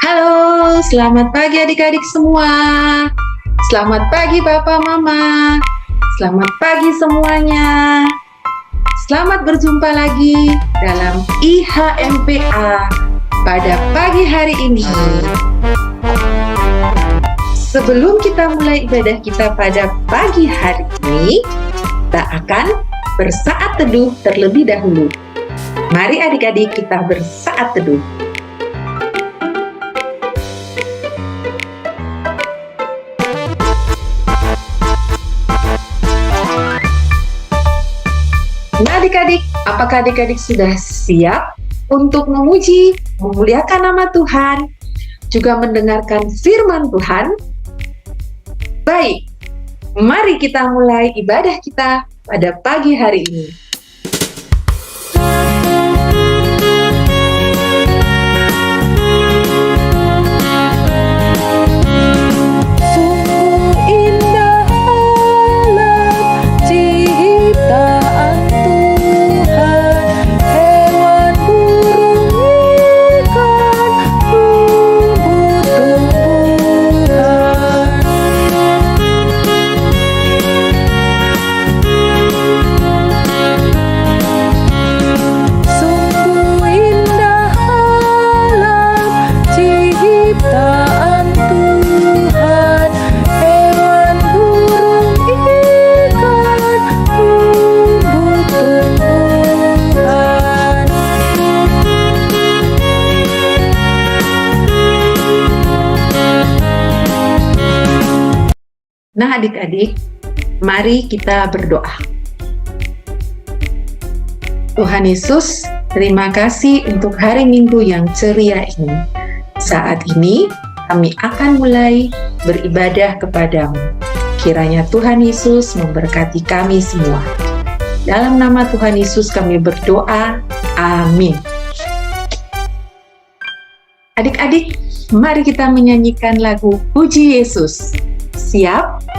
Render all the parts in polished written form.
Halo, selamat pagi adik-adik semua. Selamat pagi Bapak Mama. Selamat pagi semuanya. Selamat berjumpa lagi dalam IHMPA pada pagi hari ini. Sebelum kita mulai ibadah kita pada pagi hari ini, kita akan bersaat teduh terlebih dahulu. Mari adik-adik kita bersaat teduh. Nah adik-adik, apakah adik-adik sudah siap untuk memuji, memuliakan nama Tuhan, juga mendengarkan firman Tuhan? Baik, mari kita mulai ibadah kita pada pagi hari ini. Nah adik-adik, mari kita berdoa. Tuhan Yesus, terima kasih untuk hari Minggu yang ceria ini. Saat ini kami akan mulai beribadah kepadamu. Kiranya Tuhan Yesus memberkati kami semua. Dalam nama Tuhan Yesus kami berdoa, amin. Adik-adik, mari kita menyanyikan lagu Puji Yesus. Siap?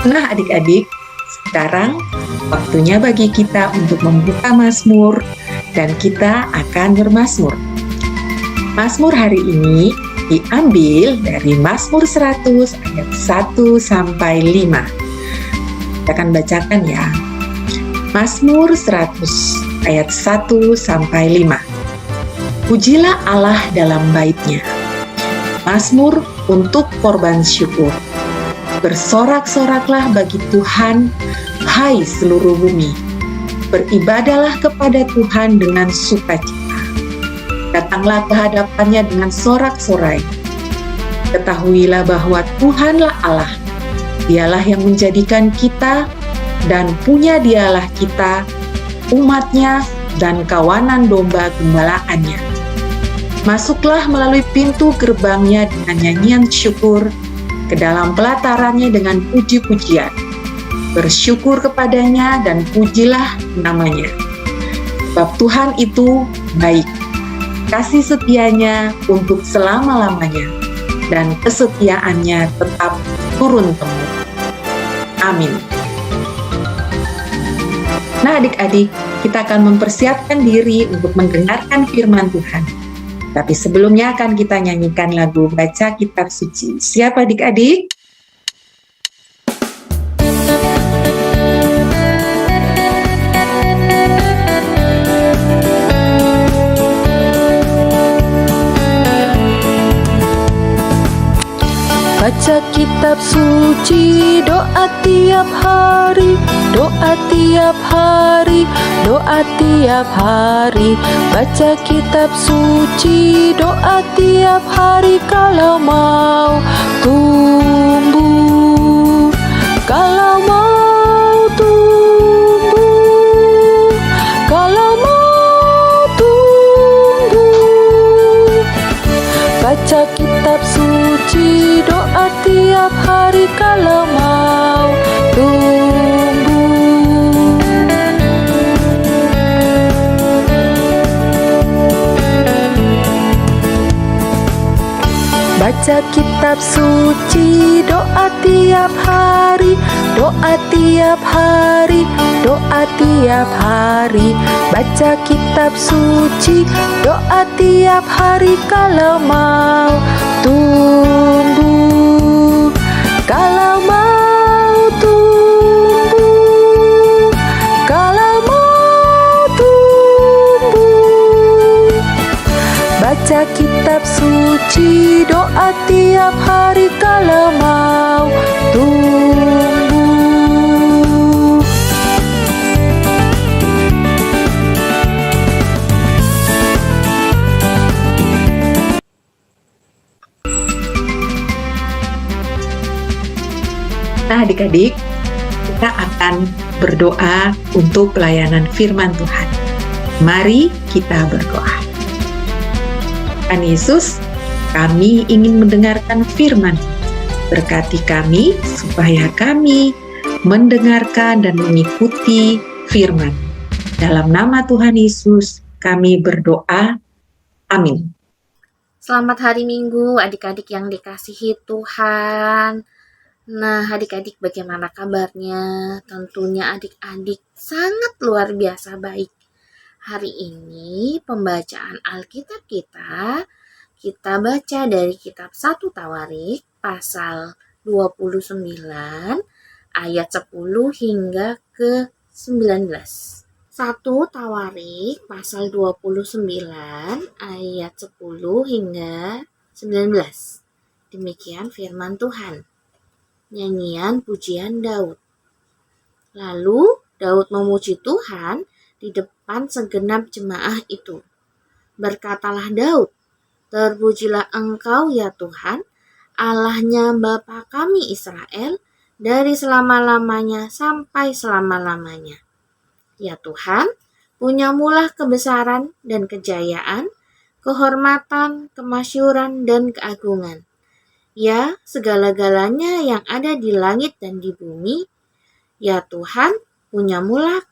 Nah adik-adik, sekarang waktunya bagi kita untuk membuka Mazmur dan kita akan bermazmur. Mazmur hari ini diambil dari Mazmur 100 ayat 1 sampai 5. Kita akan bacakan ya. Mazmur 100 ayat 1-5. Pujilah Allah dalam bait-Nya. Mazmur untuk korban syukur. Bersorak-soraklah bagi Tuhan, hai seluruh bumi. Beribadahlah kepada Tuhan dengan sukacita. Datanglah ke hadapannya dengan sorak-sorai. Ketahuilah bahwa Tuhanlah Allah. Dialah yang menjadikan kita, dan punya Dialah kita, umat-Nya, dan kawanan domba gembalaannya. Masuklah melalui pintu gerbang-Nya dengan nyanyian syukur, ke dalam pelatarannya dengan puji-pujian. Bersyukur kepadanya dan pujilah namanya. Sebab Tuhan itu baik, kasih setianya untuk selama-lamanya, dan kesetiaannya tetap turun-temurun. Amin. Nah adik-adik, kita akan mempersiapkan diri untuk mendengarkan firman Tuhan. Tapi sebelumnya akan kita nyanyikan lagu Baca Kitab Suci. Siap adik-adik? Baca kitab suci, doa tiap hari, doa tiap hari, doa tiap hari. Baca kitab suci, doa tiap hari kalau mau tumbuh, kalau mau tumbuh, kalau mau tumbuh. Baca kitab suci, doa tiap hari kalau mau tumbuh. Baca kitab suci, doa tiap hari, doa tiap hari, doa tiap hari. Baca kitab suci, doa tiap hari kalau mau tumbuh, kalau mau tumbuh, kalau mau tumbuh. Baca kitab suci, doa tiap hari kalau mau tumbuh. Nah adik-adik, kita akan berdoa untuk pelayanan firman Tuhan. Mari kita berdoa. Tuhan Yesus, kami ingin mendengarkan firman. Berkati kami supaya kami mendengarkan dan mengikuti firman. Dalam nama Tuhan Yesus kami berdoa. Amin. Selamat hari Minggu adik-adik yang dikasihi Tuhan. Nah adik-adik bagaimana kabarnya? Tentunya adik-adik sangat luar biasa baik. Hari ini pembacaan Alkitab kita baca dari kitab 1 Tawarik pasal 29 ayat 10 hingga ke 19. 1 Tawarik pasal 29 ayat 10 hingga 19. Demikian firman Tuhan. Nyanyian pujian Daud. Lalu Daud memuji Tuhan di depan segenap jemaah itu. Berkatalah Daud, terpujilah Engkau ya Tuhan, Allahnya Bapa kami Israel, dari selama-lamanya sampai selama-lamanya. Ya Tuhan, punyamulah kebesaran dan kejayaan, kehormatan, kemasyuran, dan keagungan. Ya, segala-galanya yang ada di langit dan di bumi, ya Tuhan, punyamulah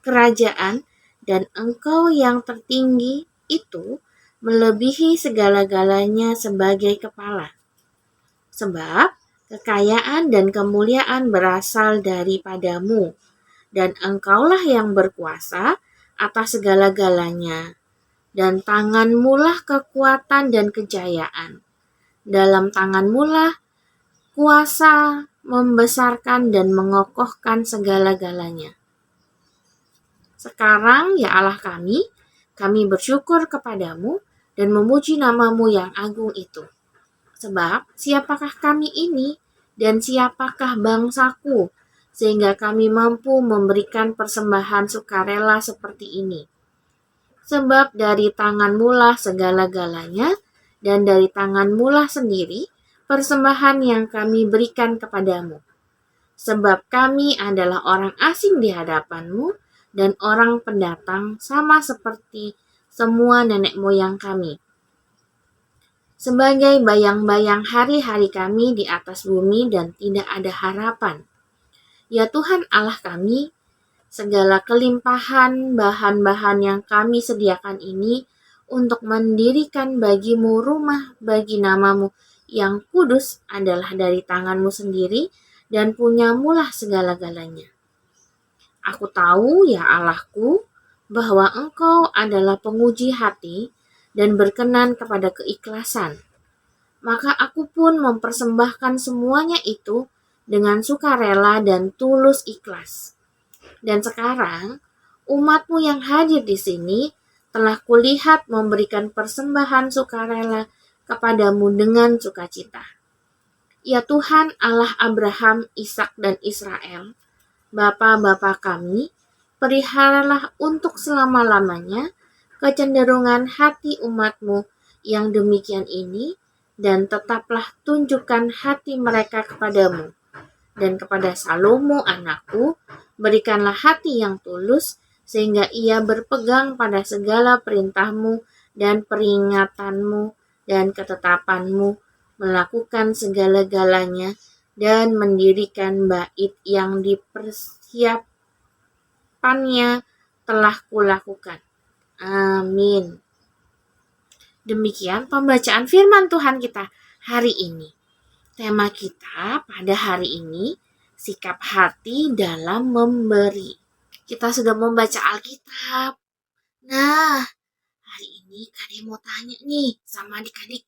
kerajaan, dan Engkau yang tertinggi itu melebihi segala-galanya sebagai kepala. Sebab kekayaan dan kemuliaan berasal daripadamu, dan Engkaulah yang berkuasa atas segala-galanya, dan tanganmulah kekuatan dan kejayaan. Dalam tanganmulah kuasa membesarkan dan mengokohkan segala-galanya. Sekarang ya Allah kami bersyukur kepadamu dan memuji namamu yang agung itu. Sebab siapakah kami ini dan siapakah bangsaku, sehingga kami mampu memberikan persembahan sukarela seperti ini. Sebab dari tanganmu lah segala-galanya, dan dari tanganmu lah sendiri persembahan yang kami berikan kepadamu. Sebab kami adalah orang asing di hadapanmu, dan orang pendatang sama seperti semua nenek moyang kami. Sebagai bayang-bayang hari-hari kami di atas bumi dan tidak ada harapan. Ya Tuhan Allah kami, segala kelimpahan bahan-bahan yang kami sediakan ini untuk mendirikan bagimu rumah bagi namamu yang kudus adalah dari tanganmu sendiri dan punyamulah segala-galanya. Aku tahu ya Allahku bahwa Engkau adalah penguji hati dan berkenan kepada keikhlasan. Maka aku pun mempersembahkan semuanya itu dengan sukarela dan tulus ikhlas. Dan sekarang, umatmu yang hadir di sini telah kulihat memberikan persembahan sukarela kepadamu dengan sukacita. Ya Tuhan Allah Abraham, Ishak dan Israel, Bapa-bapa kami, peliharalah untuk selama-lamanya kecenderungan hati umatmu yang demikian ini, dan tetaplah tunjukkan hati mereka kepadamu. Dan kepada Salomo anakku, berikanlah hati yang tulus, sehingga ia berpegang pada segala perintahmu dan peringatanmu dan ketetapanmu, melakukan segala-galanya, dan mendirikan bait yang dipersiapannya telah kulakukan. Amin. Demikian pembacaan firman Tuhan kita hari ini. Tema kita pada hari ini, sikap hati dalam memberi. Kita sudah membaca Alkitab. Nah, hari ini Kak mau tanya nih sama adik-adik.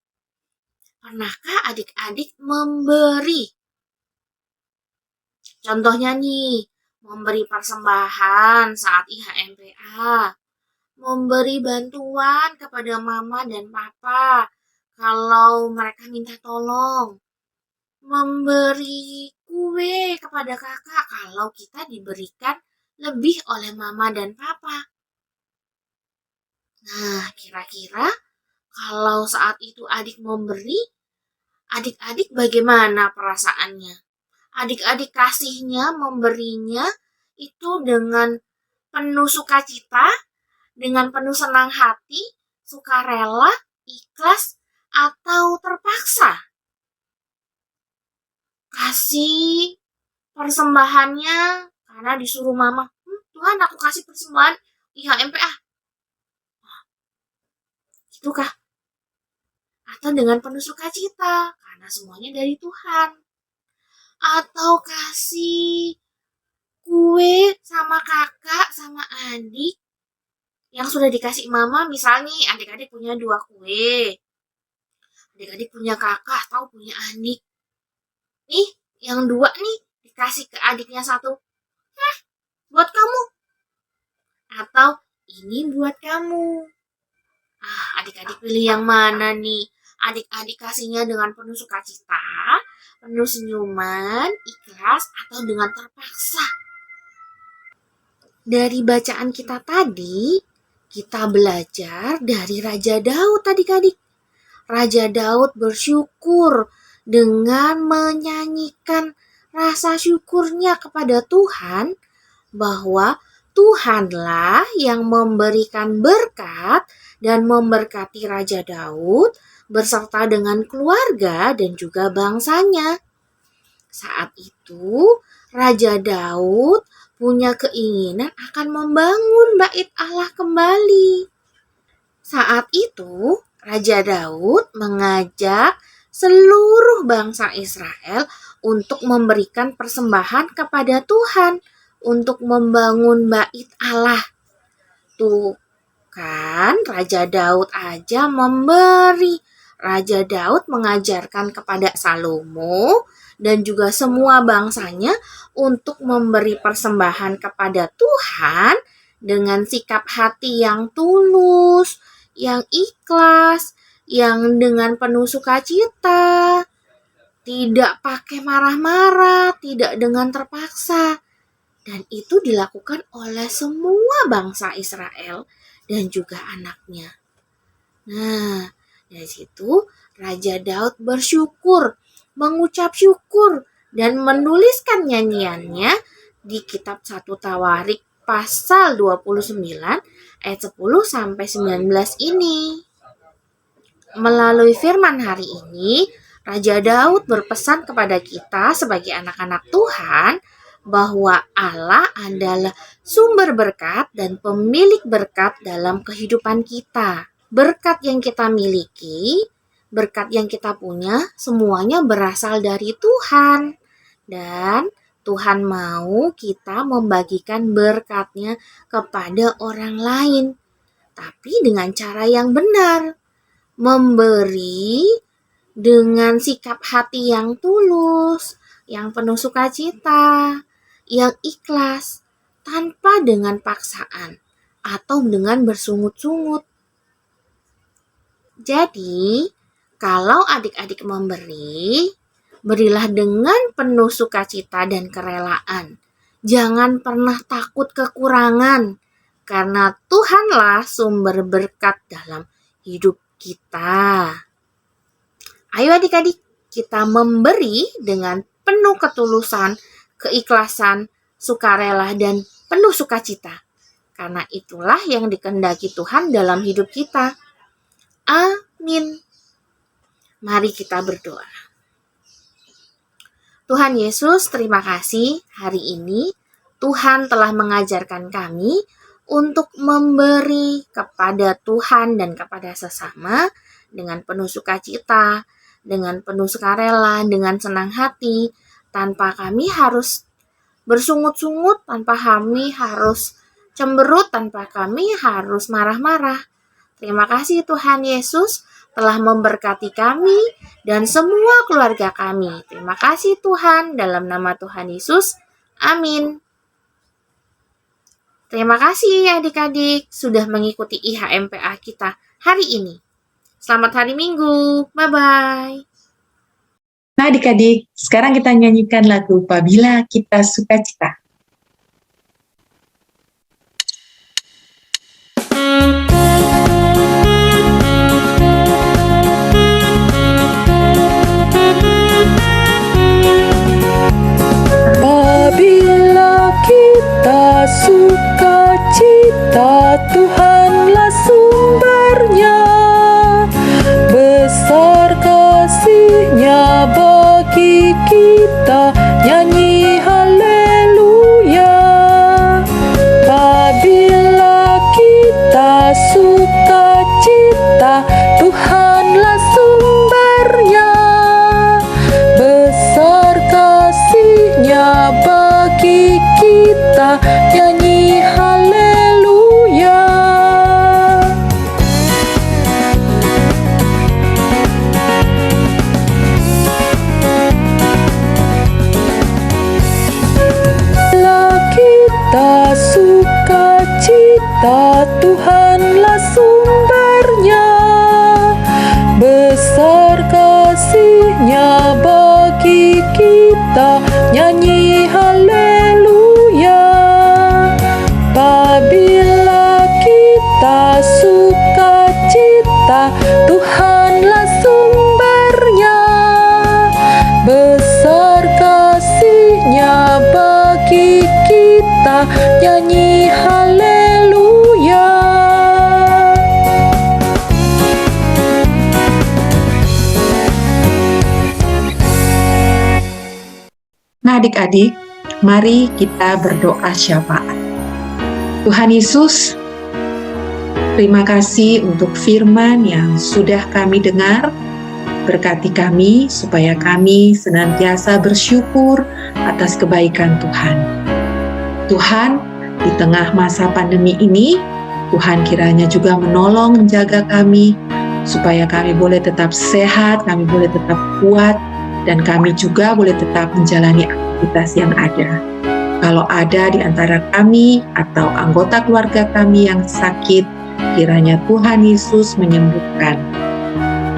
Pernahkah adik-adik memberi? Contohnya nih, memberi persembahan saat IHMPA, memberi bantuan kepada mama dan papa kalau mereka minta tolong, memberi kue kepada kakak kalau kita diberikan lebih oleh mama dan papa. Nah, kira-kira kalau saat itu adik memberi, adik-adik bagaimana perasaannya? Adik-adik kasihnya, memberinya itu dengan penuh sukacita, dengan penuh senang hati, sukarela, ikhlas, atau terpaksa? Kasih persembahannya karena disuruh mama, Tuhan aku kasih persembahan IHMPA. Itukah? Atau dengan penuh sukacita karena semuanya dari Tuhan? Atau kasih kue sama kakak, sama adik yang sudah dikasih mama, misalnya adik-adik punya 2 kue, adik-adik punya kakak atau punya adik. Nih, yang 2 nih dikasih ke adiknya 1. Buat kamu. Atau ini buat kamu. Adik-adik pilih yang mana nih? Adik-adik kasihnya dengan penuh sukacita, penuh senyuman, ikhlas, atau dengan terpaksa? Dari bacaan kita tadi, kita belajar dari Raja Daud adik-adik. Raja Daud bersyukur dengan menyanyikan rasa syukurnya kepada Tuhan bahwa Tuhanlah yang memberikan berkat dan memberkati Raja Daud berserta dengan keluarga dan juga bangsanya. Saat itu, Raja Daud punya keinginan akan membangun bait Allah kembali. Saat itu, Raja Daud mengajak seluruh bangsa Israel untuk memberikan persembahan kepada Tuhan untuk membangun bait Allah. Tuh kan, Raja Daud aja memberi. Raja Daud mengajarkan kepada Salomo dan juga semua bangsanya untuk memberi persembahan kepada Tuhan dengan sikap hati yang tulus, yang ikhlas, yang dengan penuh sukacita, tidak pakai marah-marah, tidak dengan terpaksa. Dan itu dilakukan oleh semua bangsa Israel dan juga anaknya. Nah, dari situ Raja Daud bersyukur, mengucap syukur, dan menuliskan nyanyiannya di kitab 1 Tawarik pasal 29 ayat 10 sampai 19 ini. Melalui firman hari ini, Raja Daud berpesan kepada kita sebagai anak-anak Tuhan bahwa Allah adalah sumber berkat dan pemilik berkat dalam kehidupan kita. Berkat yang kita miliki, berkat yang kita punya, semuanya berasal dari Tuhan. Dan Tuhan mau kita membagikan berkatnya kepada orang lain, tapi dengan cara yang benar. Memberi dengan sikap hati yang tulus, yang penuh sukacita, yang ikhlas, tanpa dengan paksaan atau dengan bersungut-sungut. Jadi, kalau adik-adik memberi, berilah dengan penuh sukacita dan kerelaan. Jangan pernah takut kekurangan, karena Tuhanlah sumber berkat dalam hidup kita. Ayo adik-adik, kita memberi dengan penuh ketulusan, keikhlasan, sukarela, dan penuh sukacita. Karena itulah yang dikehendaki Tuhan dalam hidup kita. Amin. Mari kita berdoa. Tuhan Yesus, terima kasih hari ini Tuhan telah mengajarkan kami untuk memberi kepada Tuhan dan kepada sesama dengan penuh sukacita, dengan penuh sukarela, dengan senang hati, tanpa kami harus bersungut-sungut, tanpa kami harus cemberut, tanpa kami harus marah-marah. Terima kasih Tuhan Yesus telah memberkati kami dan semua keluarga kami. Terima kasih Tuhan, dalam nama Tuhan Yesus. Amin. Terima kasih adik-adik sudah mengikuti IHMPA kita hari ini. Selamat hari Minggu. Bye-bye. Nah adik-adik, sekarang kita nyanyikan lagu Apabila Kita Sukacita. Apabila kita sukacita, Tuhanlah sumbernya. Besar kasih-Nya bagi kita, nyanyi haleluya. Apabila kita sukacita, Tuhanlah sumbernya. Besar kasih-Nya bagi kita, nyanyi haleluya. Bila kita sukacita, Tuhanlah sumbernya. Besar kasih-Nya bagi kita, nyanyi haleluya. Apabila kita sukacita, Tuhanlah sumbernya. Besar kasih-Nya bagi kita, nyanyi haleluya. Nah adik-adik, mari kita berdoa syafaat. Tuhan Yesus, terima kasih untuk firman yang sudah kami dengar. Berkati kami supaya kami senantiasa bersyukur atas kebaikan Tuhan. Tuhan, di tengah masa pandemi ini, Tuhan kiranya juga menolong menjaga kami, supaya kami boleh tetap sehat, kami boleh tetap kuat, dan kami juga boleh tetap menjalani aktivitas yang ada. Kalau ada di antara kami atau anggota keluarga kami yang sakit, kiranya Tuhan Yesus menyembuhkan.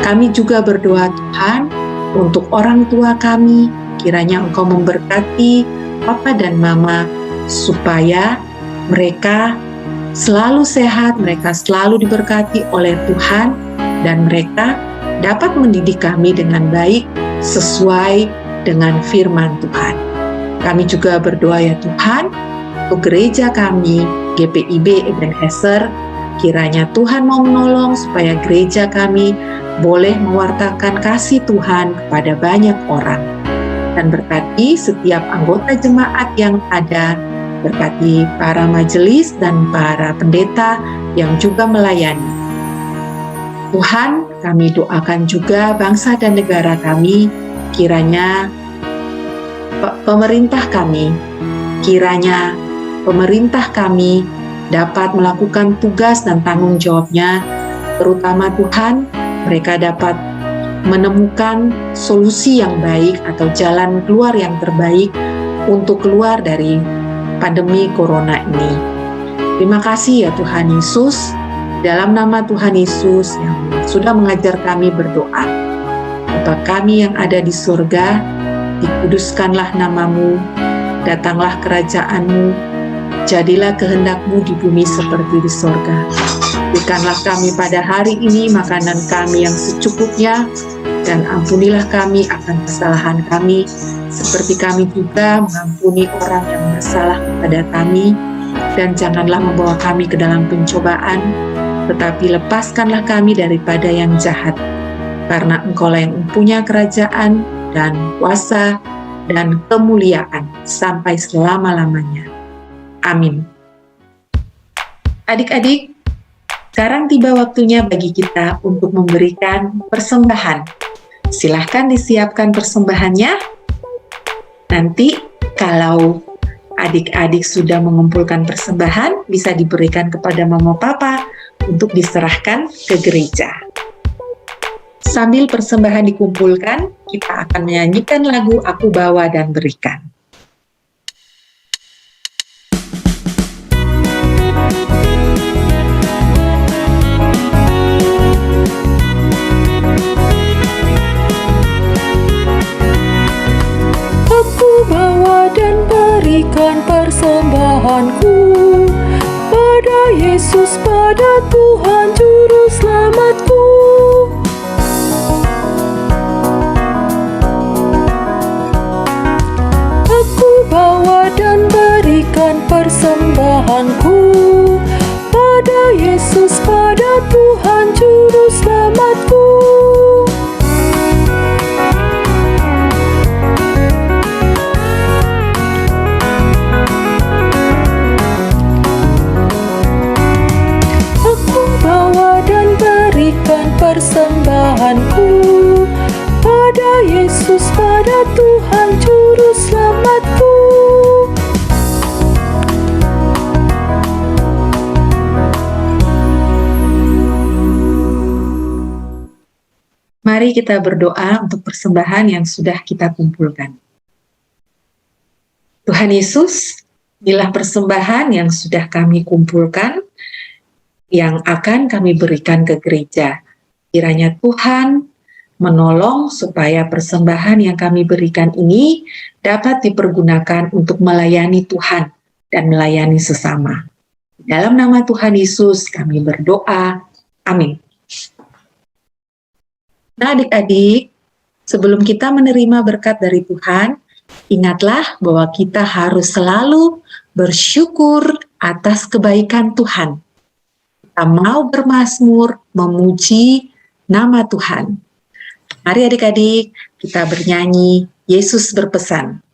Kami juga berdoa Tuhan untuk orang tua kami, kiranya Engkau memberkati Papa dan Mama supaya mereka selalu sehat, mereka selalu diberkati oleh Tuhan, dan mereka dapat mendidik kami dengan baik sesuai dengan firman Tuhan. Kami juga berdoa ya Tuhan, untuk gereja kami, GPIB Ebenezer, kiranya Tuhan mau menolong supaya gereja kami boleh mewartakan kasih Tuhan kepada banyak orang. Dan berkati setiap anggota jemaat yang ada, berkati para majelis dan para pendeta yang juga melayani. Tuhan, kami doakan juga bangsa dan negara kami, kiranya pemerintah kami dapat melakukan tugas dan tanggung jawabnya, terutama Tuhan, mereka dapat menemukan solusi yang baik atau jalan keluar yang terbaik untuk keluar dari pandemi corona ini. Terima kasih ya Tuhan Yesus, dalam nama Tuhan Yesus yang sudah mengajar kami berdoa. Bapa kami yang ada di surga, dikuduskanlah namamu, datanglah kerajaan-Mu, jadilah kehendak-Mu di bumi seperti di surga. Berikanlah kami pada hari ini makanan kami yang secukupnya, dan ampunilah kami akan kesalahan kami, seperti kami juga mengampuni orang yang bersalah kepada kami, dan janganlah membawa kami ke dalam pencobaan, tetapi lepaskanlah kami daripada yang jahat, karena Engkau-lah yang mempunyai kerajaan dan kuasa dan kemuliaan sampai selama-lamanya. Amin. Adik-adik, sekarang tiba waktunya bagi kita untuk memberikan persembahan. Silahkan disiapkan persembahannya. Nanti kalau adik-adik sudah mengumpulkan persembahan, bisa diberikan kepada Mama Papa untuk diserahkan ke gereja. Sambil persembahan dikumpulkan, kita akan menyanyikan lagu Aku Bawa dan Berikan. Aku bawa dan berikan persembahanku pada Yesus, pada Tuhan Juru Selamatku. Aku bawa dan berikan persembahanku pada Yesus, pada Tuhan Juru Selamatku. Aku bawa dan berikan persembahanku pada Yesus, pada Tuhan Juru Selamatku. Mari kita berdoa untuk persembahan yang sudah kita kumpulkan. Tuhan Yesus, inilah persembahan yang sudah kami kumpulkan, yang akan kami berikan ke gereja. Kiranya Tuhan menolong supaya persembahan yang kami berikan ini dapat dipergunakan untuk melayani Tuhan dan melayani sesama. Dalam nama Tuhan Yesus kami berdoa. Amin. Nah adik-adik, sebelum kita menerima berkat dari Tuhan, ingatlah bahwa kita harus selalu bersyukur atas kebaikan Tuhan. Kita mau bermazmur, memuji nama Tuhan. Mari adik-adik, kita bernyanyi, Yesus berpesan.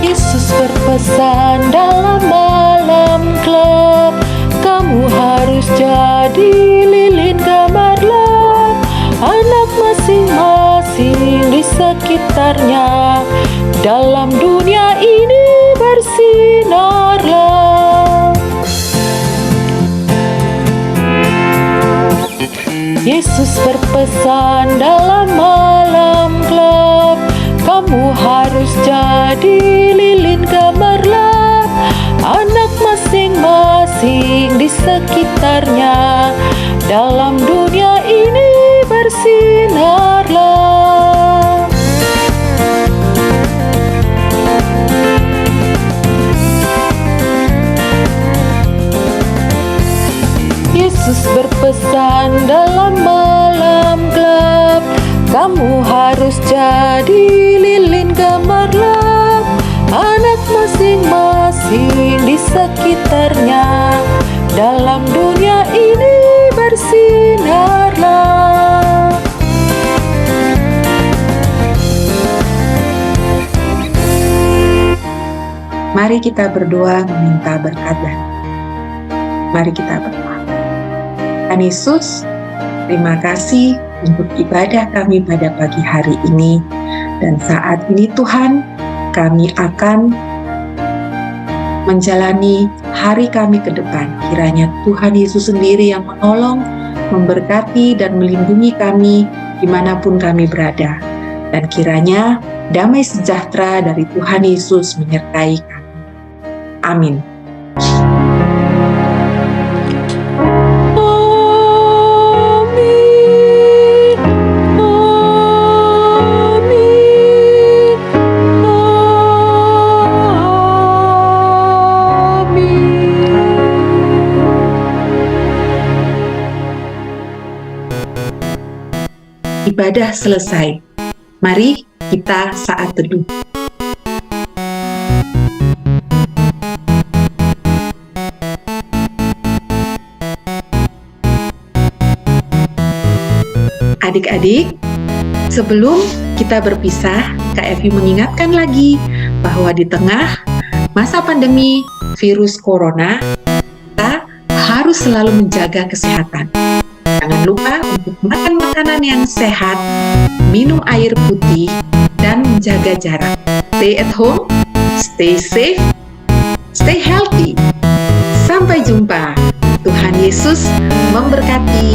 Yesus berpesan dalam malam gelap, kamu harus jadi lilin gemerlap. Anak masing-masing di sekitarnya, dalam dunia ini bersinarlah. Yesus berpesan dalam malam gelap, kamu harus jadi lilin gemerlap. Anak masing-masing di sekitarnya, dalam dunia ini bersinarlah. Yesus berpesan dalam malam gelap, kamu harus jadi lilin gemerlap. Anak masing-masing di sekitarnya, dalam dunia ini bersinarlah. Mari kita berdoa meminta berkat dan mari kita berdoa. Tuhan Yesus, terima kasih untuk ibadah kami pada pagi hari ini. Dan saat ini Tuhan, kami akan menjalani hari kami ke depan. Kiranya Tuhan Yesus sendiri yang menolong, memberkati dan melindungi kami dimanapun kami berada. Dan kiranya damai sejahtera dari Tuhan Yesus menyertai kami. Amin. Ibadah selesai. Mari kita saat teduh. Adik-adik, sebelum kita berpisah, Kak Evi mengingatkan lagi bahwa di tengah masa pandemi virus corona, kita harus selalu menjaga kesehatan. Jangan lupa untuk makan makanan yang sehat, minum air putih, dan menjaga jarak. Stay at home, stay safe, stay healthy. Sampai jumpa. Tuhan Yesus memberkati.